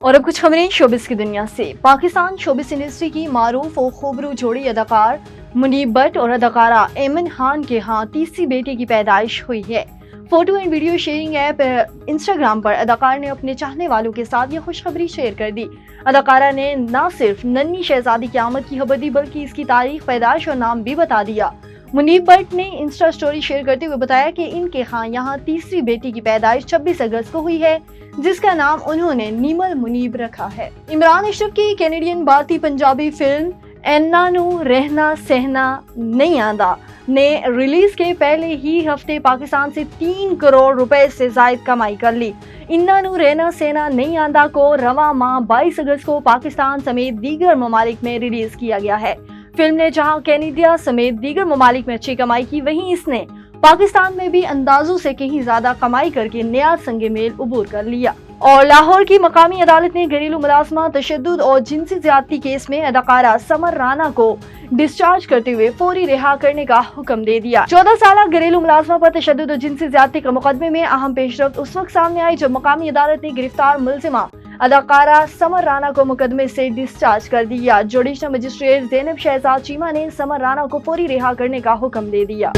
और अब कुछ खबरें शोबिस की दुनिया से। पाकिस्तान शोबिस इंडस्ट्री की मारूफ और खूबरू जोड़ी अदाकार मुनीब भट्ट और अदाकारा एमन खान के यहाँ तीसरी बेटे की पैदाइश हुई है। Photo and video sharing app Instagram पर अदाकार ने अपने चाहने वालों के साथ यह खुशखबरी शेयर कर दी। अदाकारा ने न सिर्फ नन्ही शहजादी की आमद की खबर दी बल्कि इसकी तारीख, पैदाइश और नाम भी बता दिया। मुनीब भट्ट ने इंस्टा स्टोरी शेयर करते हुए बताया कि इनके यहाँ तीसरी बेटी की पैदाइश 26 अगस्त को हुई है, जिसका नाम उन्होंने नीमल मुनीब रखा है। इमरान अशरफ की कैनेडियन भारतीय पंजाबी फिल्म एन्ना नू रहना सहना नहीं आंदा ने रिलीज के पहले ही हफ्ते पाकिस्तान से 3 करोड़ रुपए से ज्यादा कमाई कर ली। इन्ना नू रहना सहना नहीं आंदा को रवा माह 22 अगस्त को पाकिस्तान समेत दीगर ममालिक में रिलीज किया गया है। फिल्म ने जहां कैनेडा समेत दीगर ममालिक में अच्छी कमाई की, वहीं इसने पाकिस्तान में भी अंदाजों से कहीं ज्यादा कमाई करके नया संगे मेल उबूर कर लिया। और लाहौर की मकामी अदालत ने घरेलू मुलाजमत, तशद्दुद और जिनसी ज्यादती केस में अदाकारा समर राना को डिस्चार्ज करते हुए फौरी रिहा करने का हुक्म दे दिया। 14 साल घरेलू मुलाजमा पर तशद्दुद और जिनसी ज्यादती के मुकदमे में अहम पेशरफ्त उस वक्त सामने आई जब मकामी अदालत ने गिरफ्तार मुलजिमा अदाकारा समर राना को मुकदमे से डिस्चार्ज कर दिया। जुडिशल मजिस्ट्रेट ज़ैनब शहजाद चीमा ने समर राना को फौरी रिहा करने का हुक्म दे दिया।